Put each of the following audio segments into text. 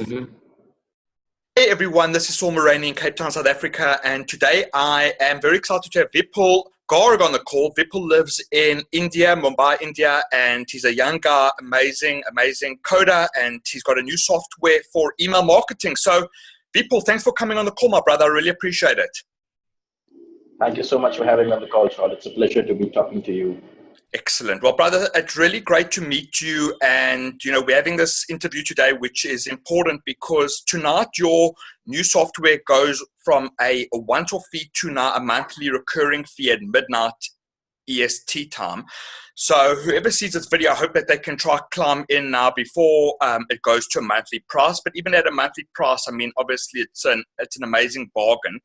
hmm Hey everyone, this is Saul Maraney in Cape Town, South Africa, and today I am very excited to have Vipul Garg on the call. Vipul lives in India, Mumbai, India, and he's a young guy, amazing coder, and he's got a new software for email marketing. So, Vipul, thanks for coming on the call, my brother. I really appreciate it. Thank you so much for having me on the call, Saul. It's a pleasure to be talking to you. Excellent. Well, brother, it's really great to meet you. And, we're having this interview today, which is important because tonight your new software goes from a once-off fee to now a monthly recurring fee at midnight EST time. So whoever sees this video, I hope that they can try climb in now before it goes to a monthly price. But even at a monthly price, obviously it's an amazing bargain.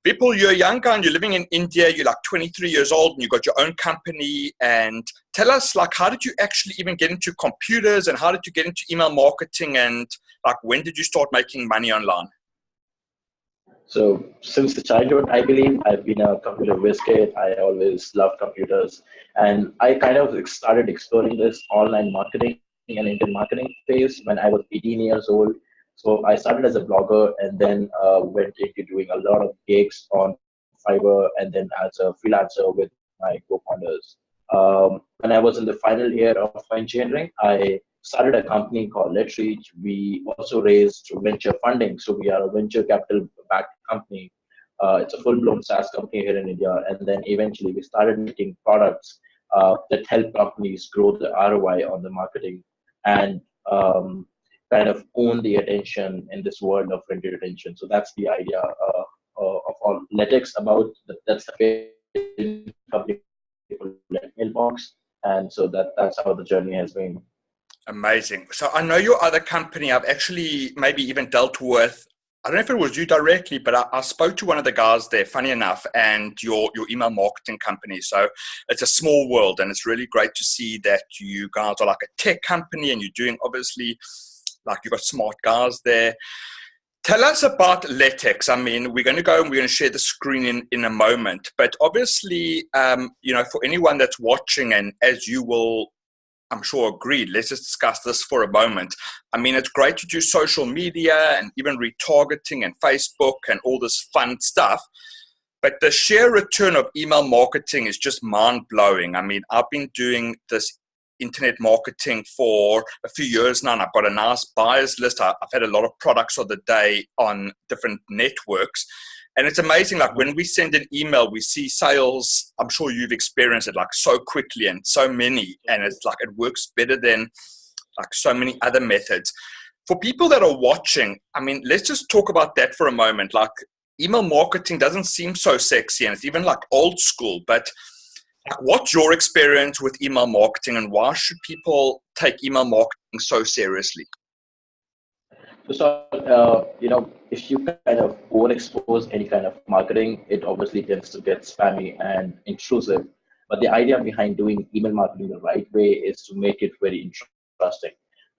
Vipul, you're a young guy and you're living in India, you're like 23 years old and you've got your own company. And tell us, how did you actually even get into computers and how did you get into email marketing and when did you start making money online? So, since the childhood, I believe I've been a computer whiz kid. I always loved computers. And I kind of started exploring this online marketing and internet marketing phase when I was 18 years old. So, I started as a blogger and then went into doing a lot of gigs on Fiverr and then as a freelancer with my co-founders. When I was in the final year of engineering, I started a company called LetReach. We also raised venture funding. So we are a venture capital backed company. It's a full-blown SaaS company here in India. And then eventually we started making products that help companies grow the ROI on the marketing and kind of own the attention in this world of rented attention. So that's the idea of all Letix about. That's the company called LetMailbox. And so that's how the journey has been. Amazing. So I know your other company, I've actually maybe even dealt with, I don't know if it was you directly, but I spoke to one of the guys there, funny enough, and your email marketing company. So it's a small world and it's really great to see that you guys are like a tech company and you're doing obviously you've got smart guys there. Tell us about LetX. We're going to go and we're going to share the screen in a moment, but obviously, for anyone that's watching and as you will I'm sure agreed. Let's just discuss this for a moment. It's great to do social media and even retargeting and Facebook and all this fun stuff. But the sheer return of email marketing is just mind-blowing. I've been doing this internet marketing for a few years now, and I've got a nice buyers list. I've had a lot of products of the day on different networks. And it's amazing, when we send an email, we see sales, I'm sure you've experienced it, so quickly and so many, and it's it works better than so many other methods. For people that are watching, let's just talk about that for a moment. Email marketing doesn't seem so sexy and it's even old school, but what's your experience with email marketing and why should people take email marketing so seriously? So, if you kind of overexpose any kind of marketing, it obviously tends to get spammy and intrusive. But the idea behind doing email marketing the right way is to make it very interesting.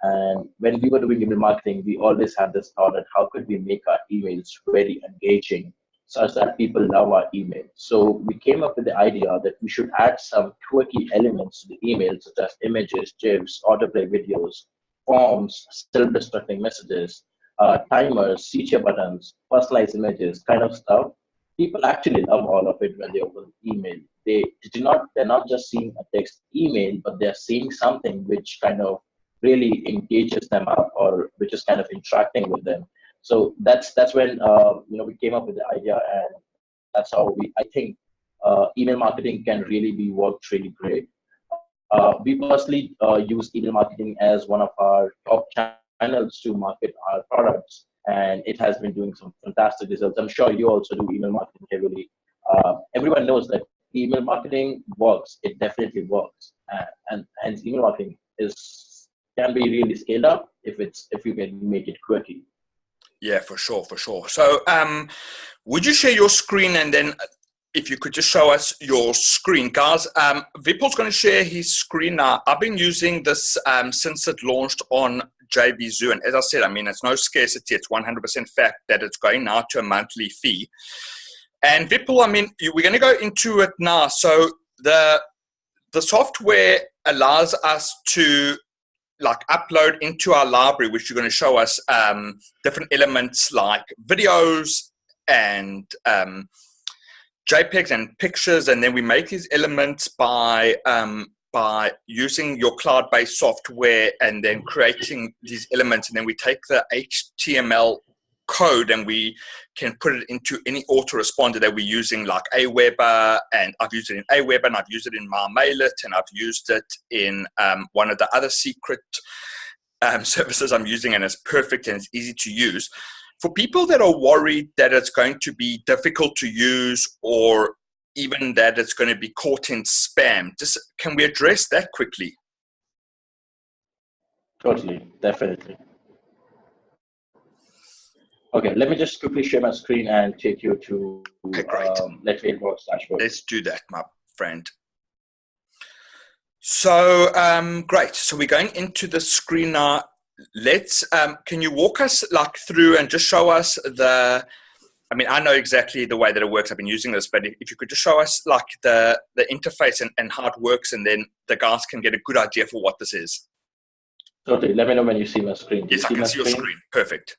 And when we were doing email marketing, we always had this thought that how could we make our emails very engaging such that people love our email. So we came up with the idea that we should add some quirky elements to the email, such as images, GIFs, autoplay videos, forms, self-destructing messages, timers, feature buttons, personalized images, kind of stuff. People actually love all of it when they open email. They're not just seeing a text email, but they're seeing something which kind of really engages them up or which is kind of interacting with them. So that's when we came up with the idea, and that's how I think email marketing can really be worked really great. We personally use email marketing as one of our top channels to market our products, and it has been doing some fantastic results. I'm sure you also do email marketing heavily. Everyone knows that email marketing works. It definitely works, and email marketing can be really scaled up if you can make it quirky. Yeah, for sure. So, would you share your screen and then if you could just show us your screen, guys. Vipul's going to share his screen now. I've been using this since it launched on JVZoo, and as I said, it's no scarcity. It's 100% fact that it's going now to a monthly fee. And Vipul, we're going to go into it now. So the software allows us to like upload into our library, which you're going to show us different elements like videos and JPEGs and pictures, and then we make these elements by using your cloud-based software and then creating these elements, and then we take the HTML code and we can put it into any autoresponder that we're using, like Aweber, and I've used it in Aweber, and I've used it in MyMailit, and I've used it in one of the other secret services I'm using, and it's perfect and it's easy to use. For people that are worried that it's going to be difficult to use, or even that it's going to be caught in spam, just can we address that quickly? Totally, definitely. Okay, let me just quickly share my screen and take you to LetMailbox dashboard. Let's do that, my friend. So great. So we're going into the screen now. Let's. Can you walk us like through and just show us the? I mean, I know exactly the way that it works. I've been using this, but if you could just show us like the interface and how it works, and then the guys can get a good idea for what this is. Totally. Let me know when you see my screen. Yes, I can see your screen. Perfect.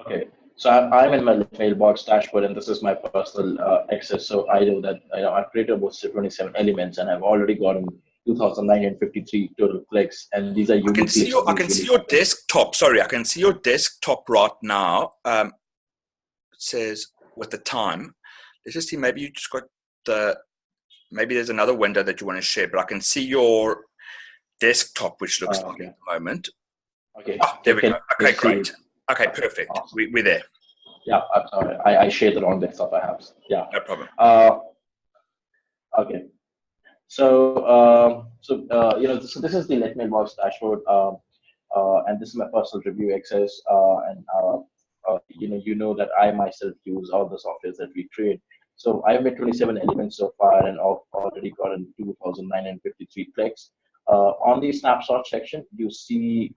Okay, so I'm in my LetMailbox dashboard, and this is my personal access. So I know that I've created about 27 elements, and I've already gotten 2,953 total clicks, and these are unique. I can see your desktop. Sorry, I can see your desktop right now. It says with the time. Let's just see. Maybe you just got the. Maybe there's another window that you want to share, but I can see your desktop, which looks like at the moment. Okay. Oh, there we go. Okay, great. Okay, perfect. Awesome. We're there. Yeah, I'm sorry. I shared the wrong desktop perhaps. Yeah. No problem. Okay. So, so this is the LetMailbox dashboard, and this is my personal review access. And you know that I myself use all the softwares that we create. So I've made 27 elements so far, and I've already gotten 2,953 clicks. On the snapshot section, you see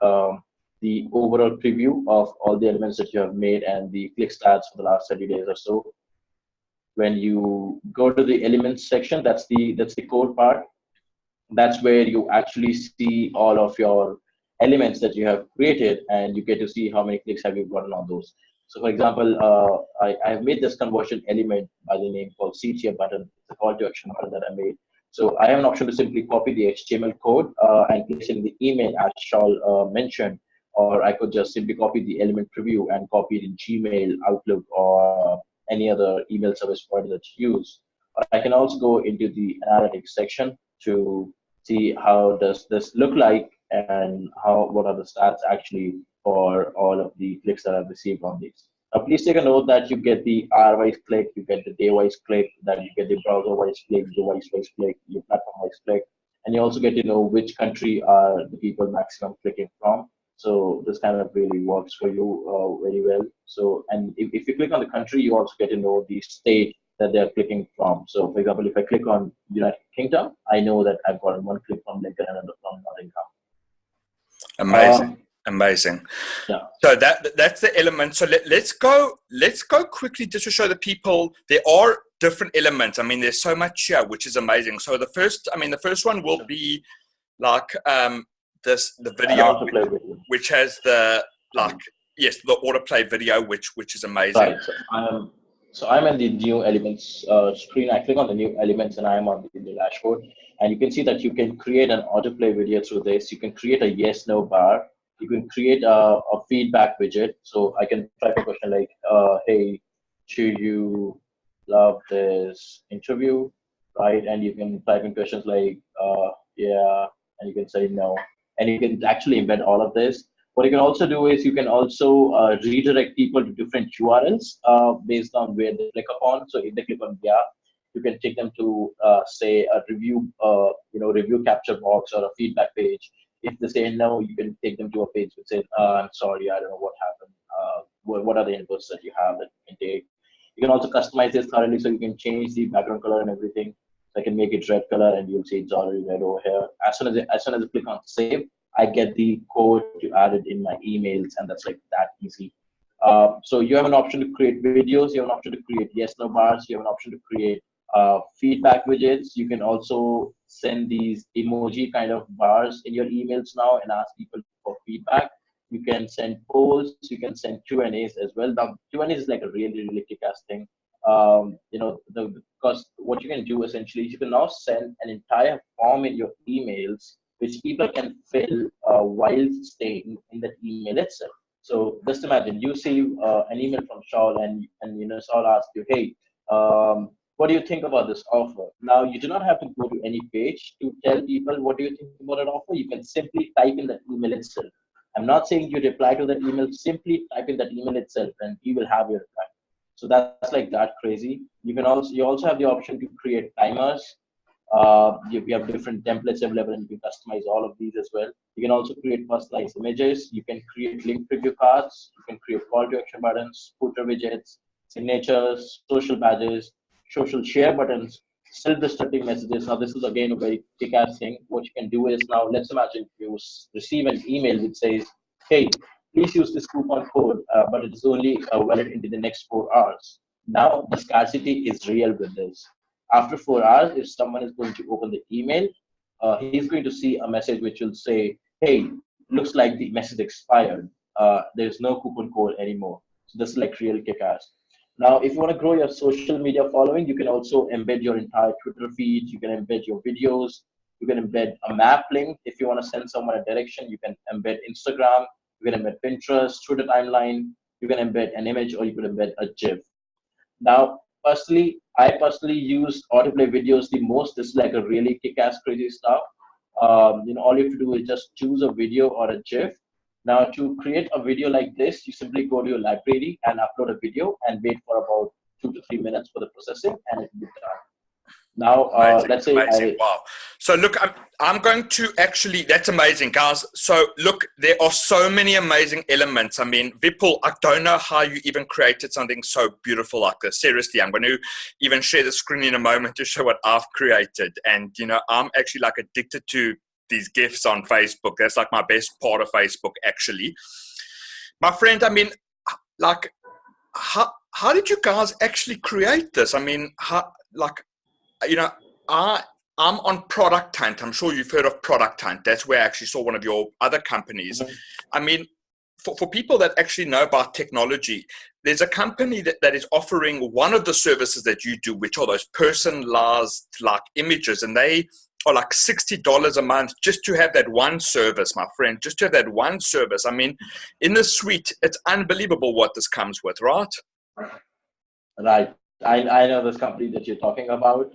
the overall preview of all the elements that you have made and the click stats for the last 30 days or so. When you go to the elements section, that's the code part. That's where you actually see all of your elements that you have created, and you get to see how many clicks have you gotten on those. So for example, I have made this conversion element by the name called CTA button. It's a call to action button that I made. So I have an option to simply copy the HTML code and place it in the email as Saul mentioned, or I could just simply copy the element preview and copy it in Gmail, Outlook, or any other email service provider that you use. But I can also go into the analytics section to see how does this look like and what are the stats actually for all of the clicks that I've received on these. Please take a note that you get the hour-wise click, you get the day-wise click, that you get the browser-wise click, device-wise click, your platform-wise click, and you also get to know which country are the people maximum clicking from. So this kind of really works for you very well. So, and if you click on the country, you also get to know the state that they're clicking from. So for example, if I click on United Kingdom, I know that I've gotten one click from Lincoln and another from Nottingham. Amazing. Amazing. Yeah. So that's the element. So let's go quickly just to show the people there are different elements. I mean, there's so much here, which is amazing. So the first one will be like the video, which has the the autoplay video, which is amazing. Right. So I'm in the new elements screen. I click on the new elements and I'm on the dashboard, and you can see that you can create an autoplay video through this. You can create a yes/no bar. You can create a feedback widget. So I can type a question like, "Hey, should you love this interview?" Right? And you can type in questions like, "Yeah," and you can say no, and you can actually embed all of this. What you can also do is you can also redirect people to different URLs based on where they click upon. So if they click on yeah, you can take them to say a review, review capture box or a feedback page. If they say no, you can take them to a page that says, "I'm sorry, I don't know what happened. What are the inputs that you have that you can take?" You can also customize this thoroughly, so you can change the background color and everything. So I can make it red color, and you'll see it's already red over here. As soon as I click on save, I get the code to add it in my emails, and that's like that easy. So you have an option to create videos, you have an option to create yes/no bars, you have an option to create feedback widgets. You can also send these emoji kind of bars in your emails now and ask people for feedback. You can send polls. You can send Q&As as well. Now, Q&A is like a really, really kick-ass thing. Because what you can do essentially is you can now send an entire form in your emails, which people can fill while staying in that email itself. So just imagine you see an email from Saul, and Saul asks you, hey, what do you think about this offer? Now you do not have to go to any page to tell people what do you think about an offer. You can simply type in that email itself. I'm not saying you reply to that email. Simply type in that email itself, and he will have your reply. So that's like that crazy. You also have the option to create timers. You have different templates available, and you can customize all of these as well. You can also create personalized images. You can create link preview cards. You can create call to action buttons, footer widgets, signatures, social badges, social share buttons, self-destructing messages. Now, this is again a very kick-ass thing. What you can do is now, let's imagine you receive an email which says, hey, please use this coupon code, but it is only valid into the next 4 hours. Now, the scarcity is real with this. After 4 hours, if someone is going to open the email, he's going to see a message which will say, hey, looks like the message expired. There's no coupon code anymore. So this is like real kick-ass. Now, if you want to grow your social media following, you can also embed your entire Twitter feed. You can embed your videos. You can embed a map link. If you want to send someone a direction, you can embed Instagram. You can embed Pinterest, Twitter timeline. You can embed an image, or you can embed a GIF. Now, I personally use autoplay videos the most. This is like a really kick-ass crazy stuff. All you have to do is just choose a video or a GIF. Now, to create a video like this, you simply go to your library and upload a video and wait for about 2 to 3 minutes for the processing, and it will be done. Now, Amazing, let's say amazing. Wow. So look, I'm going to actually, that's amazing, guys. So look, there are so many amazing elements. I mean, Vipul, I don't know how you even created something so beautiful like this. Seriously, I'm going to even share the screen in a moment to show what I've created. And, I'm actually like addicted to these GIFs on Facebook. That's like my best part of Facebook, actually. My friend, I mean, like, how did you guys actually create this? I mean, I'm on Product Hunt. I'm sure you've heard of Product Hunt. That's where I actually saw one of your other companies. Mm-hmm. I mean, for people that actually know about technology, there's a company that is offering one of the services that you do, which are those personalized like images, and they are like $60 a month just to have that one service, my friend, just to have that one service. I mean, in the suite, it's unbelievable what this comes with, right? Right. I know this company that you're talking about.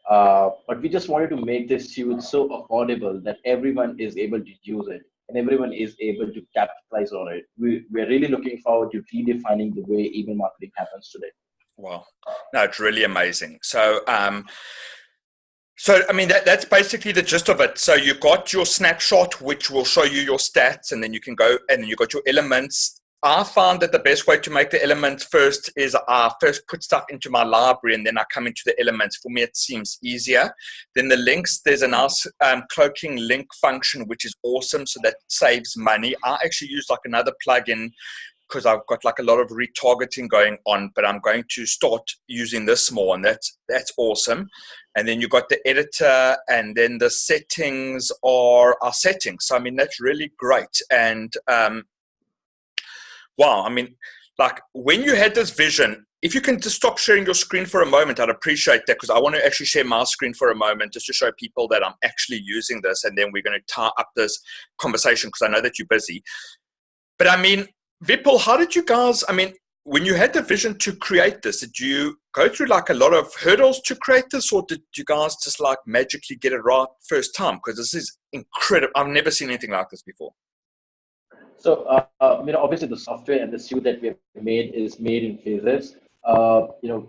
But we just wanted to make this suite so affordable that everyone is able to use it and everyone is able to capitalize on it. We're really looking forward to redefining the way email marketing happens today. Wow. No, it's really amazing. So, I mean, that's basically the gist of it. So you got your snapshot, which will show you your stats, and then you can go, and then you got your elements. I found that the best way to make the elements first is I first put stuff into my library and then I come into the elements. For me, it seems easier. Then the links, there's a nice cloaking link function, which is awesome. So that saves money. I actually use like another plugin because I've got like a lot of retargeting going on, but I'm going to start using this more, and that's awesome. And then you got the editor, and then the settings are our settings. So I mean, that's really great. And wow, I mean, like when you had this vision, if you can just stop sharing your screen for a moment, I'd appreciate that, because I want to actually share my screen for a moment just to show people that I'm actually using this, and then we're going to tie up this conversation because I know that you're busy. But I mean, Vipul, how did you guys, I mean, when you had the vision to create this, did you go through like a lot of hurdles to create this, or did you guys just like magically get it right first time? Because this is incredible. I've never seen anything like this before. So, obviously the software and the suite that we have made is made in phases.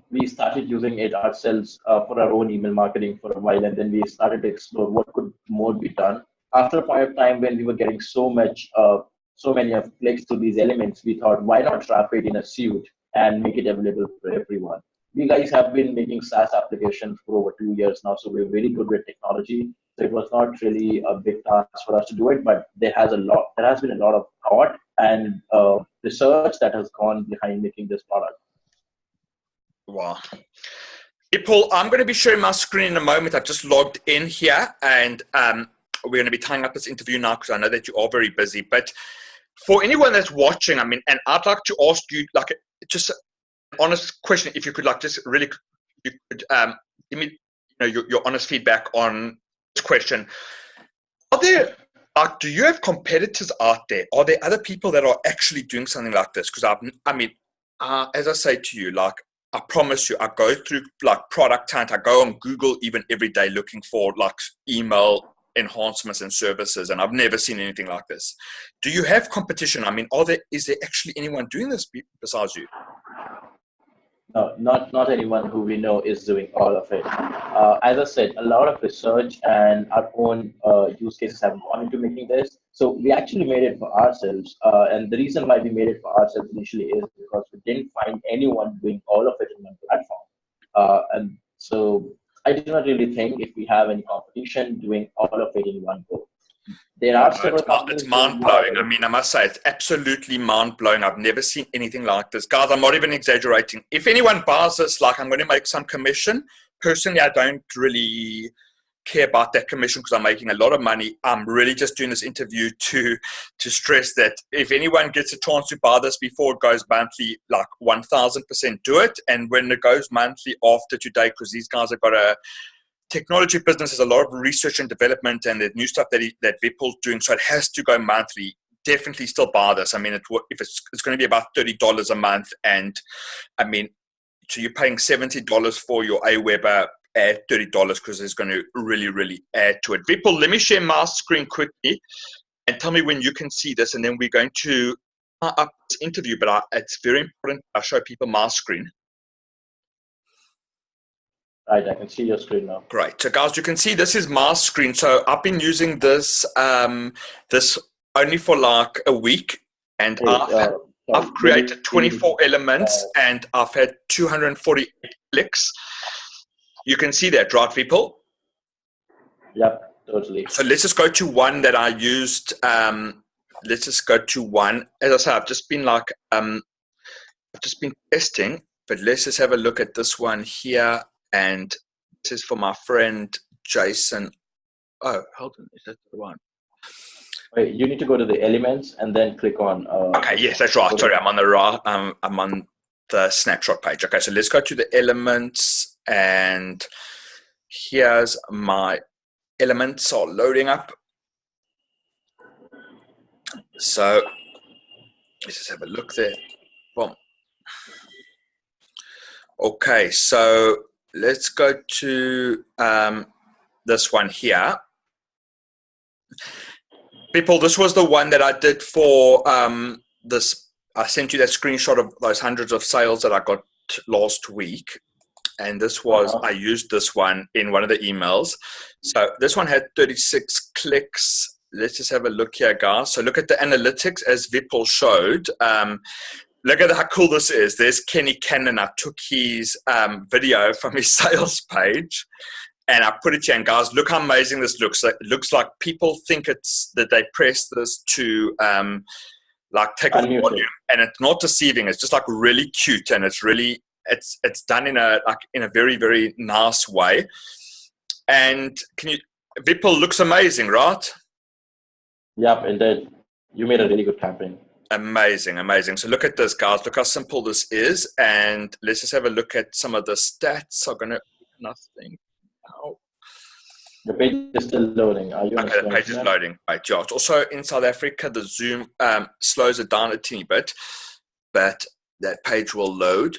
We started using it ourselves for our own email marketing for a while, and then we started to explore what could more be done. After a point of time when we were getting so many of clicks to these elements, we thought, why not wrap it in a suite and make it available for everyone? We guys have been making SaaS applications for over 2 years now, so we're very good with technology. So it was not really a big task for us to do it, but there has been a lot of thought and research that has gone behind making this product. Wow. Paul, I'm going to be sharing my screen in a moment. I've just logged in here, and we're going to be tying up this interview now because I know that you are very busy. But for anyone that's watching, I mean, and I'd like to ask you, like, just an honest question, if you could, like, just really, you could give me, your honest feedback on this question. Are there, do you have competitors out there? Are there other people that are actually doing something like this? Because as I say to you, like, I promise you, I go through like Product Hunt. I go on Google even every day looking for like email enhancements and services, and I've never seen anything like this. Do you have competition? I mean, is there actually anyone doing this besides you? No, not anyone who we know is doing all of it. As I said, a lot of research and our own use cases have gone into making this. So we actually made it for ourselves. And the reason why we made it for ourselves initially is because we didn't find anyone doing all of it in one platform. And so I do not really think if we have any competition doing all of it in one go. There are several companies. It's mind-blowing. I mean, I must say, it's absolutely mind-blowing. I've never seen anything like this. Guys, I'm not even exaggerating. If anyone buys this, like, I'm going to make some commission. Personally, I don't really care about that commission because I'm making a lot of money. I'm really just doing this interview to stress that if anyone gets a chance to buy this before it goes monthly, like 1000% do it. And when it goes monthly after today, because these guys have got a technology business, has a lot of research and development and the new stuff that Vipul's doing, so it has to go monthly. Definitely still buy this. I mean, if it's going to be about $30 a month, and I mean, so you're paying $70 for your Aweber at $30 because it's going to really add to it. Vipul, let me share my screen quickly and tell me when you can see this, and then we're going to up this interview. But it's very important I show people my screen. Right, I can see your screen now. Great. So, guys, you can see this is my screen. So I've been using this this only for like a week, and I've created 24 elements, and I've had 248 clicks. You can see that, right, people? Yep, totally. So let's just go to one that I used. Let's just go to one. As I said, I've just been like I've just been testing, but let's just have a look at this one here. And this is for my friend Jason. Oh, hold on, is that the one? Wait, you need to go to the elements and then click on. Okay, yes, that's right. Sorry, I'm on I'm on the snapshot page. Okay, so let's go to the elements, and here's my elements are loading up. So let's just have a look there. Boom. Okay, so let's go to this one here. People, this was the one that I did for this. I sent you that screenshot of those hundreds of sales that I got last week. And this was, I used this one in one of the emails. So this one had 36 clicks. Let's just have a look here, guys. So look at the analytics as Vipul showed. Look at how cool this is. There's Kenny Cannon. I took his video from his sales page and I put it here. And guys, look how amazing this looks. It looks like people think it's that they press this to like take off the volume, and it's not deceiving. It's just like really cute, and it's really it's done in a very, very nice way. And Vipul looks amazing, right? Yep, indeed. You made a really good campaign. Amazing, amazing. So look at this, guys. Look how simple this is. And let's just have a look at some of the stats. I'm going to nothing. Oh. The page is still loading. Are you okay, the page is loading. Right, yeah. It's also in South Africa, the Zoom slows it down a teeny bit, but that page will load.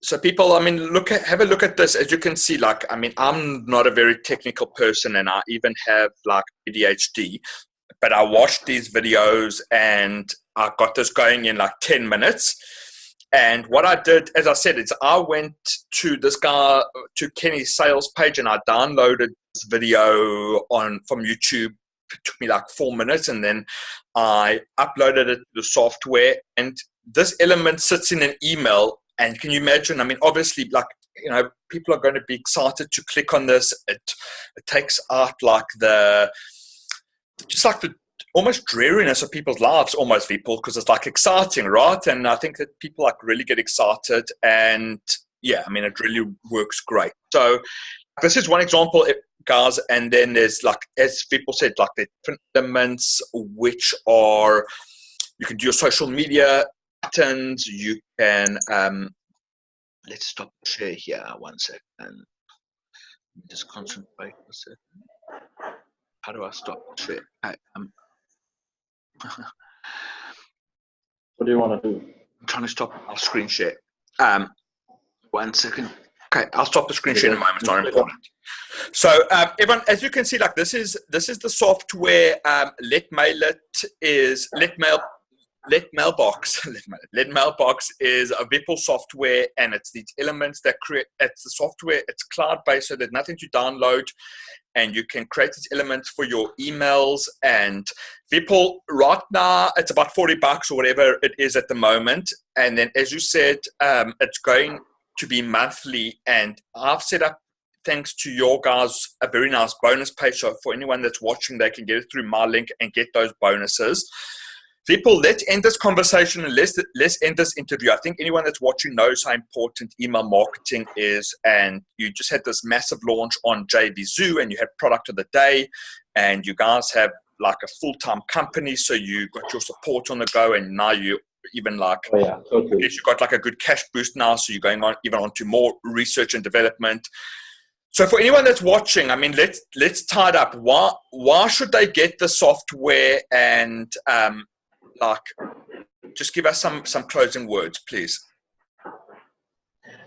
So people, I mean, have a look at this. As you can see, like, I mean, I'm not a very technical person, and I even have like ADHD, but I watched these videos and I got this going in like 10 minutes. And what I did, as I said, is I went to this guy, to Kenny's sales page, and I downloaded this video from YouTube. It took me like 4 minutes, and then I uploaded it to the software. And this element sits in an email. And can you imagine? I mean, obviously, like, you know, people are going to be excited to click on this. It takes out like just like the almost dreariness of people's lives, almost, people, because it's like exciting, right? And I think that people like really get excited, and yeah, I mean, it really works great. So this is one example, guys. And then there's, like, as people said, like the different elements, which are, you can do your social media buttons. You can, let's stop the share here 1 second. Just concentrate a second. How do I stop the share? What do you want to do? I'm trying to stop our screen share. 1 second. Okay, I'll stop the screen share in a moment. It's not important. So everyone, as you can see, like this is the software. LetMailbox. LetMailbox is a Vipul software, and it's these elements that create. It's the software. It's cloud-based, so there's nothing to download, and you can create these elements for your emails. And Vipul, right now, it's about $40 or whatever it is at the moment. And then, as you said, it's going to be monthly. And I've set up, thanks to your guys, a very nice bonus page. So for anyone that's watching, they can get it through my link and get those bonuses. People, let's end this conversation and let's end this interview. I think anyone that's watching knows how important email marketing is. And you just had this massive launch on JVZoo, and you had product of the day, and you guys have like a full-time company. So you got your support on the go, and now you even like, totally. I guess you got like a good cash boost now. So you're going on even onto more research and development. So for anyone that's watching, I mean, let's tie it up. Why should they get the software? And like, just give us some closing words, please.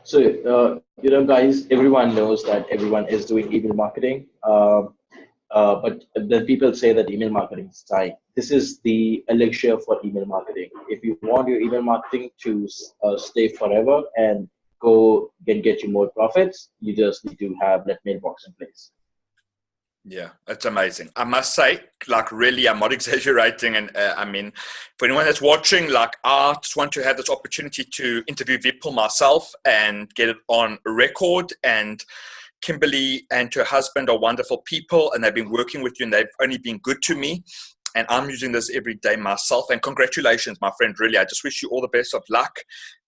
So, guys, everyone knows that everyone is doing email marketing. But then people say that email marketing is dying. This is the elixir for email marketing. If you want your email marketing to stay forever and get you more profits, you just need to have LetMailbox in place. Yeah, it's amazing. I must say, like, really, I'm not exaggerating. And I mean, for anyone that's watching, like, I just want to have this opportunity to interview Vipul myself and get it on record. And Kimberly and her husband are wonderful people, and they've been working with you, and they've only been good to me. And I'm using this every day myself. And congratulations, my friend. Really, I just wish you all the best of luck.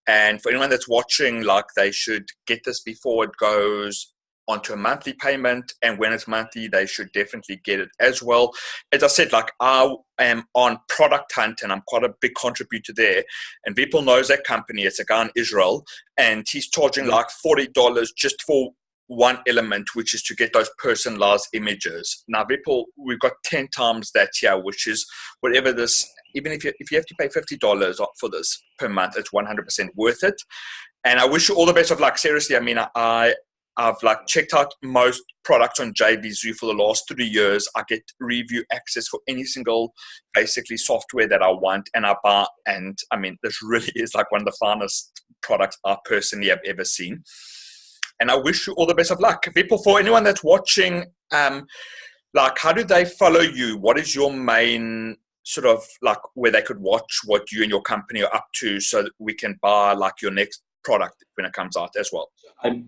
And for anyone that's watching, like, they should get this before it goes onto a monthly payment, and when it's monthly, they should definitely get it as well. As I said, like, I am on Product Hunt, and I'm quite a big contributor there. And Vipul knows that company. It's a guy in Israel, and he's charging like $40 just for one element, which is to get those personalized images. Now, Vipul, we've got 10 times that here, which is whatever this. Even if you have to pay $50 for this per month, it's 100% worth it. And I wish you all the best of luck. Seriously, I mean, I've like checked out most products on JVZoo for the last 3 years. I get review access for any single basically software that I want, and I buy. And I mean, this really is like one of the finest products I personally have ever seen. And I wish you all the best of luck. People, for anyone that's watching, like, how do they follow you? What is your main sort of like where they could watch what you and your company are up to, so that we can buy like your next product when it comes out as well? I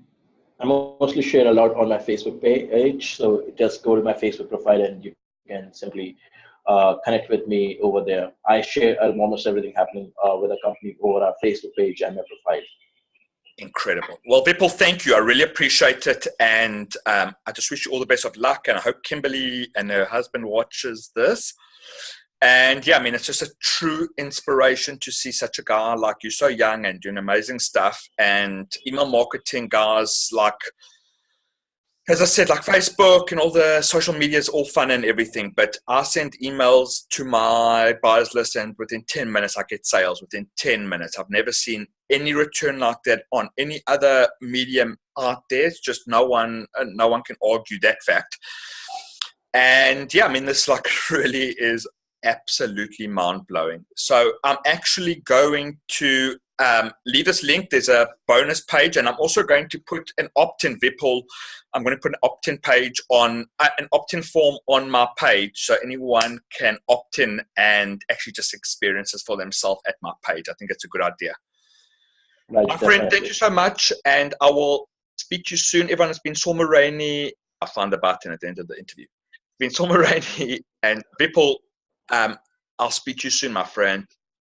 mostly share a lot on my Facebook page, so just go to my Facebook profile and you can simply connect with me over there. I share almost everything happening with the company over our Facebook page and my profile. Incredible. Well, Vipul, thank you. I really appreciate it. And I just wish you all the best of luck. And I hope Kimberly and her husband watches this. And yeah, I mean, it's just a true inspiration to see such a guy like you, so young and doing amazing stuff. And email marketing, guys, like, as I said, like Facebook and all the social media is all fun and everything, but I send emails to my buyers list, and within 10 minutes, I get sales within 10 minutes. I've never seen any return like that on any other medium out there. It's just no one can argue that fact. And yeah, I mean, this like really is absolutely mind-blowing. So I'm actually going to leave this link. There's a bonus page, and I'm also going to put an opt-in, Vipul. I'm going to put an opt-in page on an opt-in form on my page, so anyone can opt in and actually just experience this for themselves at my page. I think it's a good idea. Right, my friend, thank you so much, and I will speak to you soon. Everyone, has been Saul Maraney. I found the button at the end of the interview. It's been Saul Maraney and Vipul. I'll speak to you soon, my friend.